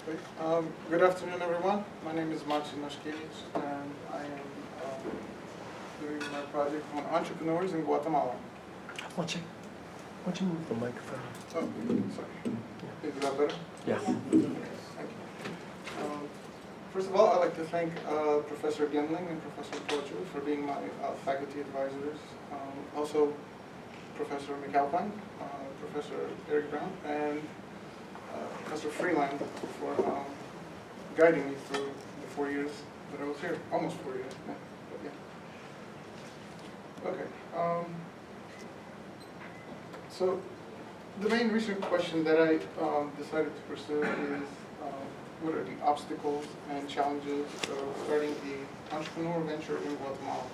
Okay. Good afternoon, everyone. My name is Maciej, Naszkiewicz, and I am doing my project on entrepreneurs in Guatemala. Maciej, why don't you move the microphone? Oh, sorry. Is that better? Yes. Thank you. First of all, I'd like to thank Professor Gemling and Professor Porchu for being my faculty advisors. Also, Professor McAlpine, Professor Eric Brown, and Professor Freeland for guiding me through the 4 years that I was here. Almost 4 years, yeah. But yeah. Okay. So the main research question that I decided to pursue is what are the obstacles and challenges of starting the entrepreneurial venture in Guatemala?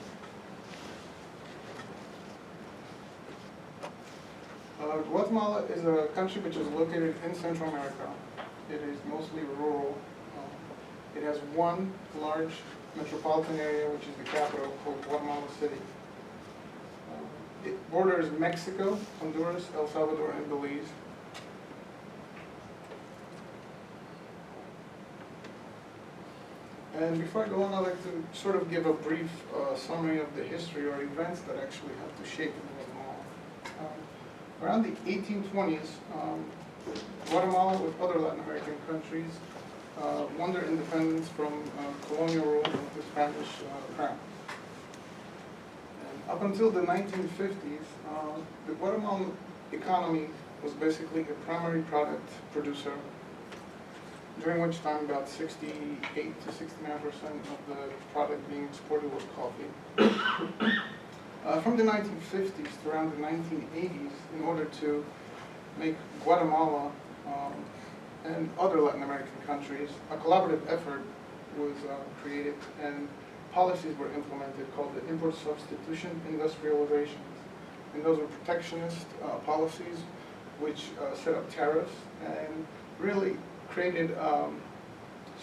Guatemala is a country which is located in Central America. It is mostly rural. It has one large metropolitan area, which is the capital, called Guatemala City. It borders Mexico, Honduras, El Salvador, and Belize. And before I go on, I'd like to sort of give a brief summary of the history or events that actually have to shape Guatemala. Around the 1820s, Guatemala, with other Latin American countries, won their independence from colonial rule of the Spanish crown. And up until the 1950s, the Guatemalan economy was basically a primary product producer, during which time about 68 to 69% of the product being exported was coffee. From the 1950s to around the 1980s, in order to make Guatemala and other Latin American countries, a collaborative effort was created and policies were implemented called the import substitution industrializations. And those were protectionist policies which set up tariffs and really created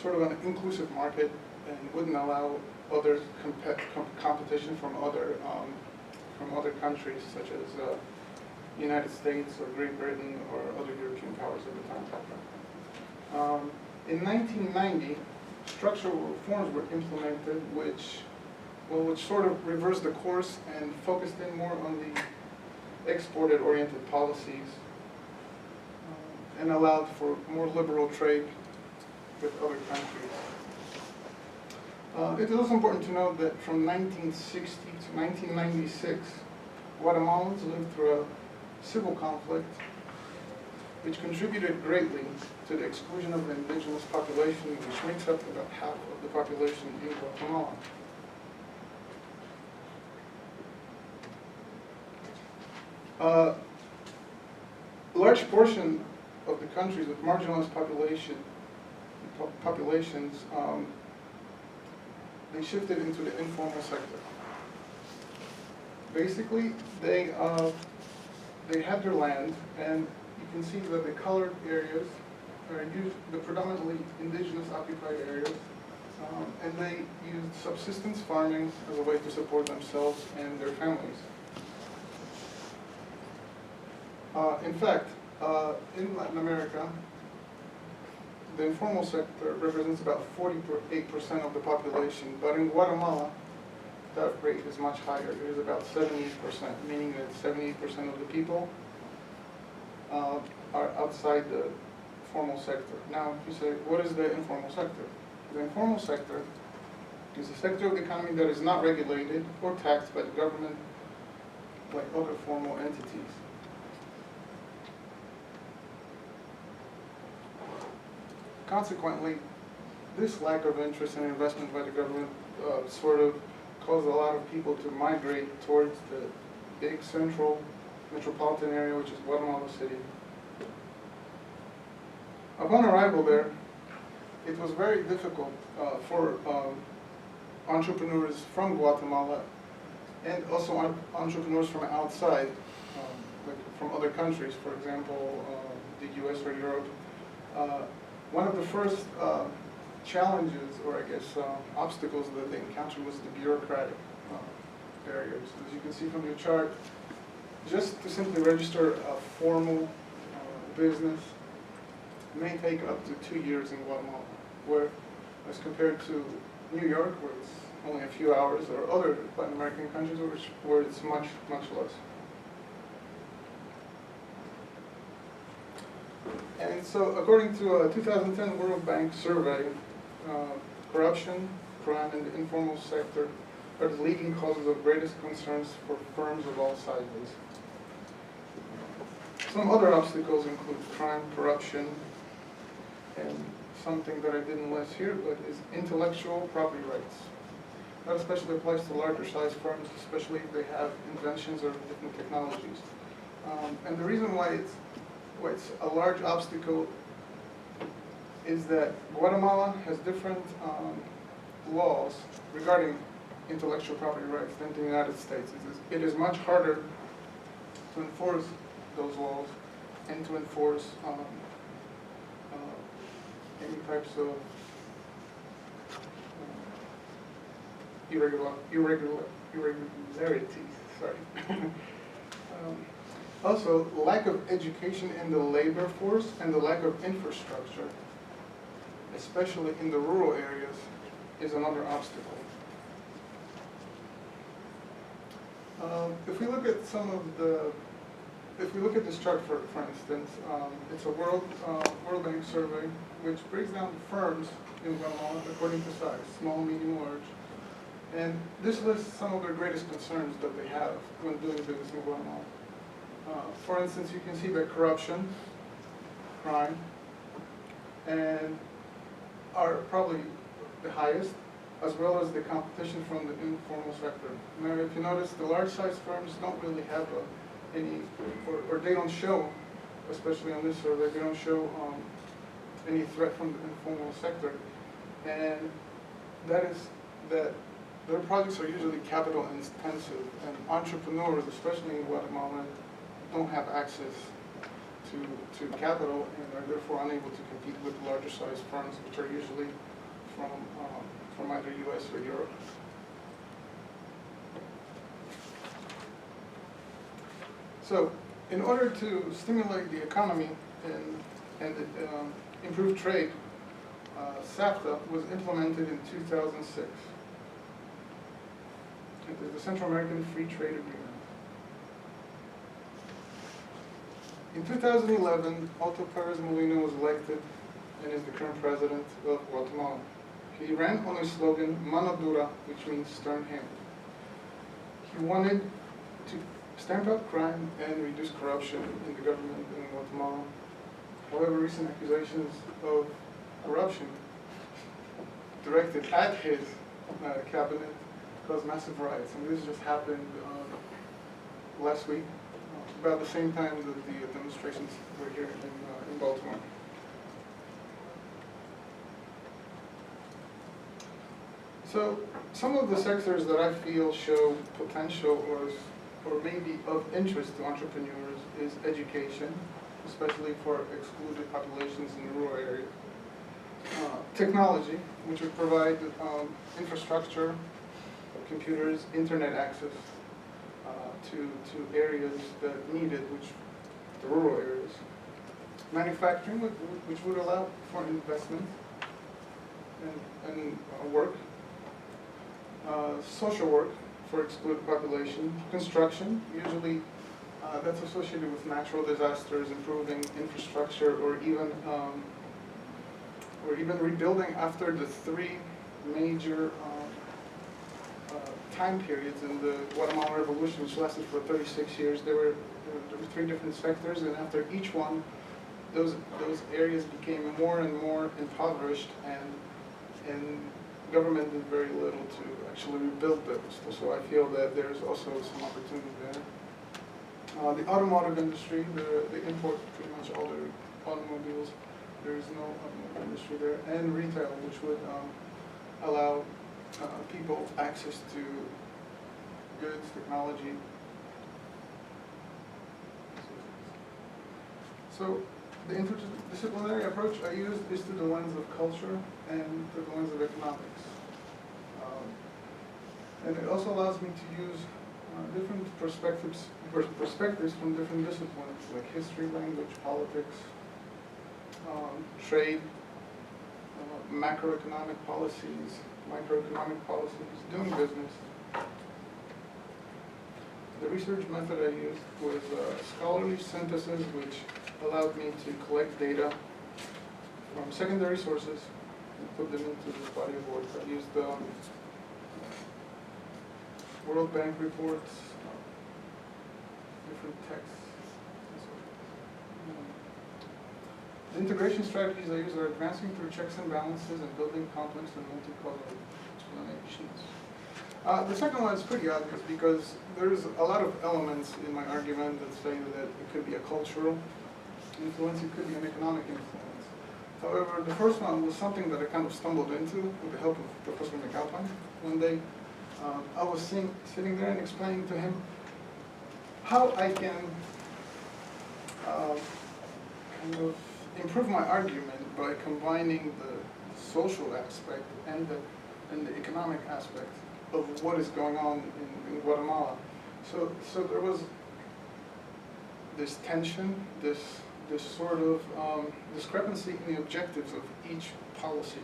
sort of an inclusive market and wouldn't allow other competition from other countries such as the United States or Great Britain or other European powers at the time. In 1990, structural reforms were implemented which sort of reversed the course and focused in more on the exported-oriented policies and allowed for more liberal trade with other countries. It is also important to note that from 1960 to 1996, Guatemalans lived through a civil conflict which contributed greatly to the exclusion of the indigenous population, which makes up about half of the population in Guatemala. A large portion of the countries with marginalized populations, they shifted into the informal sector. Basically, they had their land, and you can see that the colored areas are the predominantly indigenous occupied areas, and they used subsistence farming as a way to support themselves and their families. In fact, in Latin America, the informal sector represents about 48% of the population, but in Guatemala, that rate is much higher. It is about 78%, meaning that 78% of the people are outside the formal sector. Now, you say, what is the informal sector? The informal sector is a sector of the economy that is not regulated or taxed by the government like other formal entities. Consequently, this lack of interest and investment by the government sort of caused a lot of people to migrate towards the big central metropolitan area, which is Guatemala City. Upon arrival there, it was very difficult for entrepreneurs from Guatemala and also entrepreneurs from outside, like from other countries, for example, the US or Europe. One of the first challenges, or I guess obstacles that they encountered was the bureaucratic barriers. As you can see from your chart, just to simply register a formal business may take up to 2 years in Guatemala, where as compared to New York, where it's only a few hours, or other Latin American countries where it's much, much less. And so according to a 2010 World Bank survey, corruption, crime, and the informal sector are the leading causes of greatest concerns for firms of all sizes. Some other obstacles include crime, corruption, and something that I didn't list here, but is intellectual property rights. That especially applies to larger size firms, especially if they have inventions or different technologies. And the reason why it's a large obstacle is that Guatemala has different laws regarding intellectual property rights than the United States. It is much harder to enforce those laws and to enforce any types of irregularities. Sorry. Also, lack of education in the labor force and the lack of infrastructure, especially in the rural areas, is another obstacle. If we look at this chart, for instance, it's a World Bank survey which breaks down firms in Guatemala according to size, small, medium, large. And this lists some of their greatest concerns that they have when doing business in Guatemala. For instance, you can see that corruption, crime, and are probably the highest, as well as the competition from the informal sector. Now, if you notice, the large-sized firms don't really have any, or they don't show, especially on this survey, they don't show any threat from the informal sector. And that is that their projects are usually capital intensive, and entrepreneurs, especially in Guatemala, don't have access to capital and are therefore unable to compete with larger sized firms, which are usually from either US or Europe. So, in order to stimulate the economy and improve trade, SAFTA was implemented in 2006. It is the Central American Free Trade Agreement. In 2011, Otto Perez Molina was elected and is the current president of Guatemala. He ran on a slogan, Mano Dura, which means stern hand. He wanted to stamp out crime and reduce corruption in the government in Guatemala. However, recent accusations of corruption directed at his cabinet caused massive riots. And this just happened last week, about the same time that the demonstrations were here in Baltimore. So some of the sectors that I feel show potential or may be of interest to entrepreneurs is education, especially for excluded populations in the rural areas. Technology, which would provide infrastructure, computers, internet access to areas that need it, which the rural areas. Manufacturing, which would allow for investment and work. Social work for excluded population. Construction, usually that's associated with natural disasters, improving infrastructure, or even rebuilding after the three major time periods in the Guatemalan Revolution, which lasted for 36 years. There were three different sectors, and after each one, those areas became more and more impoverished, and government did very little to actually rebuild those. So I feel that there's also some opportunity there. The automotive industry, they import pretty much all their automobiles. There is no automotive industry there. And retail, which would allow people access to goods, technology. So the interdisciplinary approach I use is through the lens of culture and through the lens of economics. And it also allows me to use different perspectives from different disciplines, like history, language, politics, trade, macroeconomic policies, microeconomic policies, doing business. The research method I used was scholarly synthesis, which allowed me to collect data from secondary sources and put them into this body of work. I used World Bank reports, different texts. The integration strategies I use are advancing through checks and balances and building complex and multi-causal explanations. The second one is pretty obvious because there's a lot of elements in my argument that say that it could be a cultural influence, it could be an economic influence. However, the first one was something that I kind of stumbled into with the help of Professor McAlpine. One day, I was sitting there and explaining to him how I can kind of improve my argument by combining the social aspect and the economic aspect of what is going on in Guatemala. So there was this tension, this sort of discrepancy in the objectives of each policy.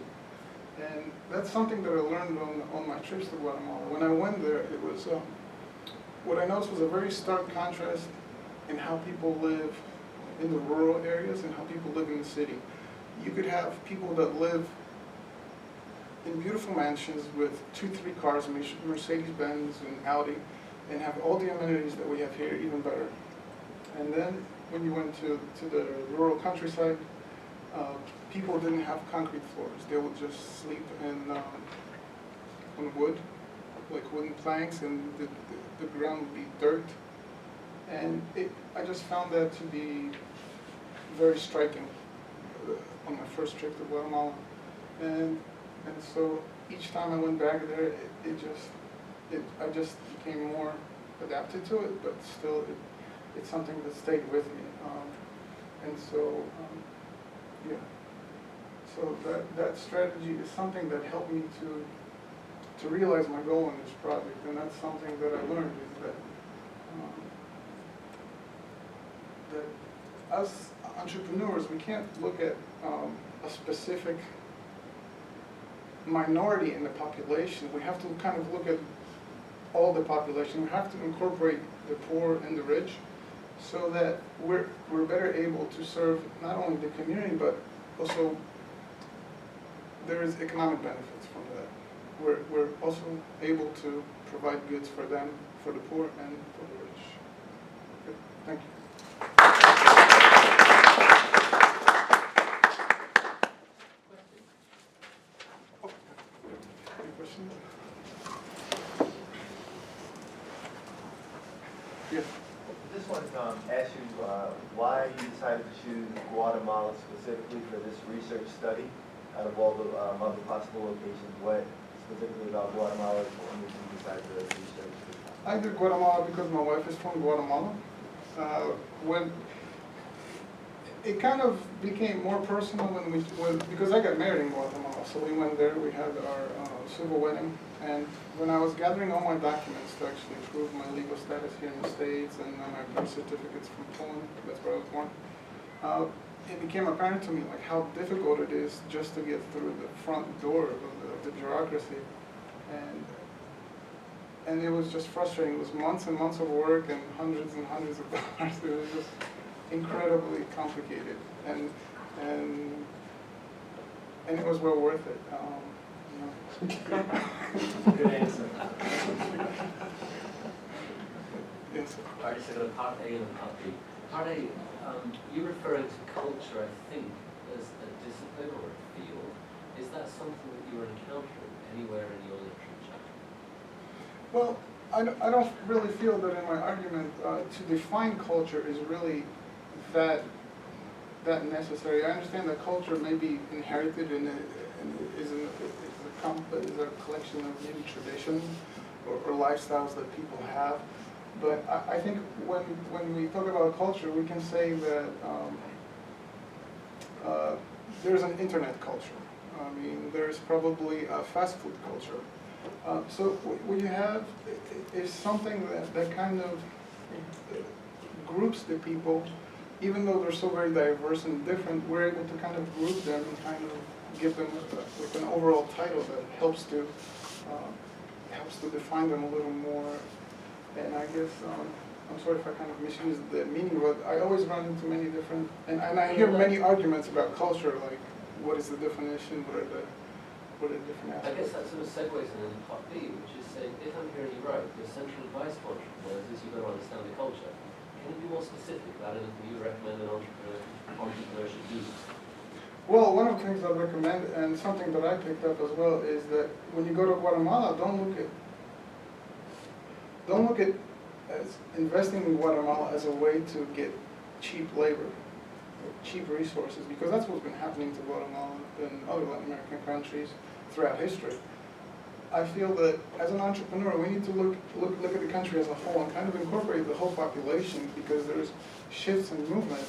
And that's something that I learned on my trips to Guatemala. When I went there, it was, what I noticed was a very stark contrast in how people live in the rural areas and how people live in the city. You could have people that live in beautiful mansions with 2-3 cars, Mercedes-Benz and Audi, and have all the amenities that we have here, even better. And then when you went to the rural countryside, people didn't have concrete floors. They would just sleep on wood, like wooden planks, and the ground would be dirt. And I just found that to be very striking on my first trip to Guatemala. And so each time I went back there, I just became more adapted to it, but still it's something that stayed with me. Yeah. So that strategy is something that helped me to realize my goal in this project, and that's something that I learned is that as entrepreneurs, we can't look at a specific minority in the population. We have to kind of look at all the population. We have to incorporate the poor and the rich so that we're better able to serve not only the community, but also there is economic benefits from that. We're also able to provide goods for them, for the poor and for the rich. Good. Thank you. Any questions? Yes. This one asks you why you decided to choose Guatemala specifically for this research study out of all the other possible locations. What specifically about Guatemala made you decide to research this? I did Guatemala because my wife is from Guatemala. When it kind of became more personal because I got married in Guatemala, so we went there. We had our civil wedding, and when I was gathering all my documents to actually prove my legal status here in the States and my birth certificates from Poland, that's where I was born, it became apparent to me like how difficult it is just to get through the front door of the bureaucracy, and it was just frustrating. It was months and months of work and hundreds of dollars. It was just incredibly complicated, and it was well worth it. Good answer. Yes. All right, so part A and part B. Part A, you refer to culture, I think, as a discipline or a field. Is that something that you are encountering anywhere in your literature? Well, I don't really feel that in my argument to define culture is really that necessary. I understand that culture may be inherited and is a collection of maybe traditions or lifestyles that people have. But I think when we talk about culture, we can say that there's an internet culture. I mean, there's probably a fast food culture. So what you have is something that kind of groups the people even though they're so very diverse and different, we're able to kind of group them and kind of give them like an overall title that helps to define them a little more. And I guess, I'm sorry if I kind of misused the meaning, but I always run into many different, and I hear many arguments about culture, like what is the definition, what are the different I aspects. guess that sort of segues into part B, which is saying, if I'm hearing you right, your central advice for entrepreneurs is you've got to understand the culture. Can you be more specific about anything you recommend an entrepreneur should do? Well, one of the things I recommend, and something that I picked up as well, is that when you go to Guatemala, don't look at as investing in Guatemala as a way to get cheap labor, cheap resources, because that's what's been happening to Guatemala and other Latin American countries throughout history. I feel that as an entrepreneur, we need to look at the country as a whole and kind of incorporate the whole population, because there's shifts and movement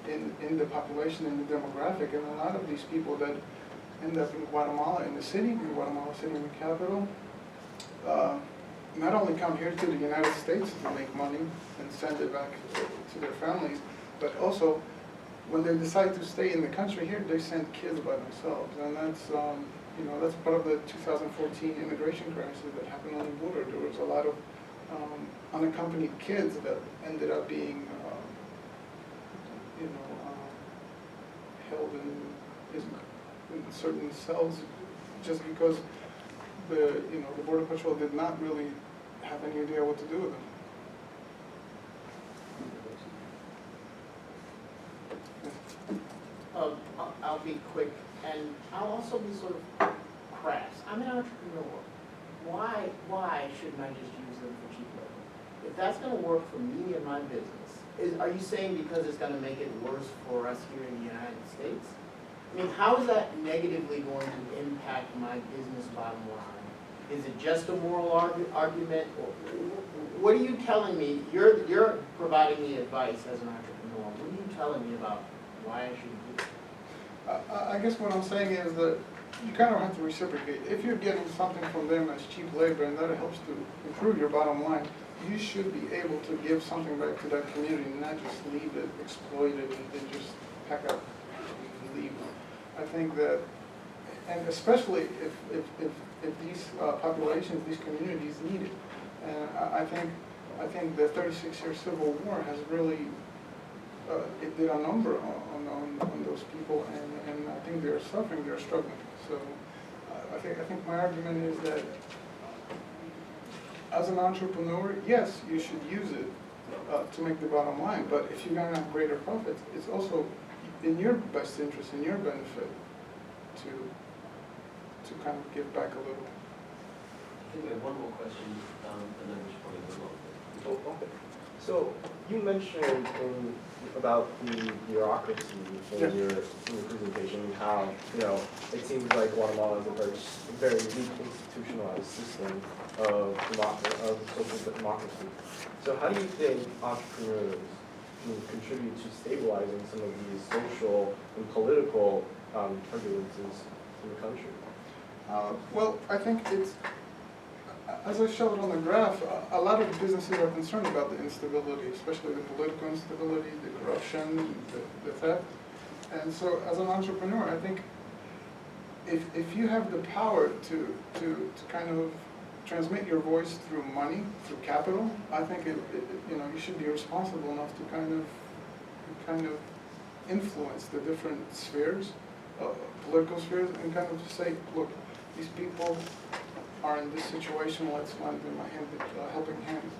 in the population, in the demographic, and a lot of these people that end up in Guatemala, in Guatemala City, in the capital, not only come here to the United States to make money and send it back to their families, but also when they decide to stay in the country here, they send kids by themselves, and that's that's part of the 2014 immigration crisis that happened on the border. There was a lot of unaccompanied kids that ended up being held in certain cells just because the Border Patrol did not really have any idea what to do with them. I'll be quick, and I'll also be sort of crass. I'm an entrepreneur. Why shouldn't I just use them for cheap labor? If that's going to work for me and my business, are you saying because it's going to make it worse for us here in the United States? I mean, how is that negatively going to impact my business bottom line? Is it just a moral argument? Or what are you telling me? You're providing me advice as an entrepreneur. What are you telling me about why I should do it? I guess what I'm saying is that you kind of have to reciprocate. If you're getting something from them as cheap labor and that helps to improve your bottom line, you should be able to give something back to that community and not just leave it, exploit it, and then just pack up and leave. I think that, and especially if these populations, these communities need it. And I think the 36-year Civil War has really it did a number on those people, and I think they're suffering, they're struggling. So I think my argument is that as an entrepreneur, yes, you should use it to make the bottom line, but if you're going to have greater profits, it's also in your best interest, in your benefit, to kind of give back a little. I think we have one more question, and then we should probably move on. Oh, okay. So you mentioned about the bureaucracy in your presentation, how it seems like Guatemala is a very weak institutionalized system of social democracy. So how do you think entrepreneurs can contribute to stabilizing some of these social and political turbulences in the country? Well, I think it's, as I showed on the graph, a lot of businesses are concerned about the instability, especially the political instability, the corruption, the theft. And so as an entrepreneur, I think if you have the power to kind of transmit your voice through money, through capital, I think you should be responsible enough to kind of influence the different spheres, political spheres, and kind of say, look, these people are in this situation, let's lend them a helping hand.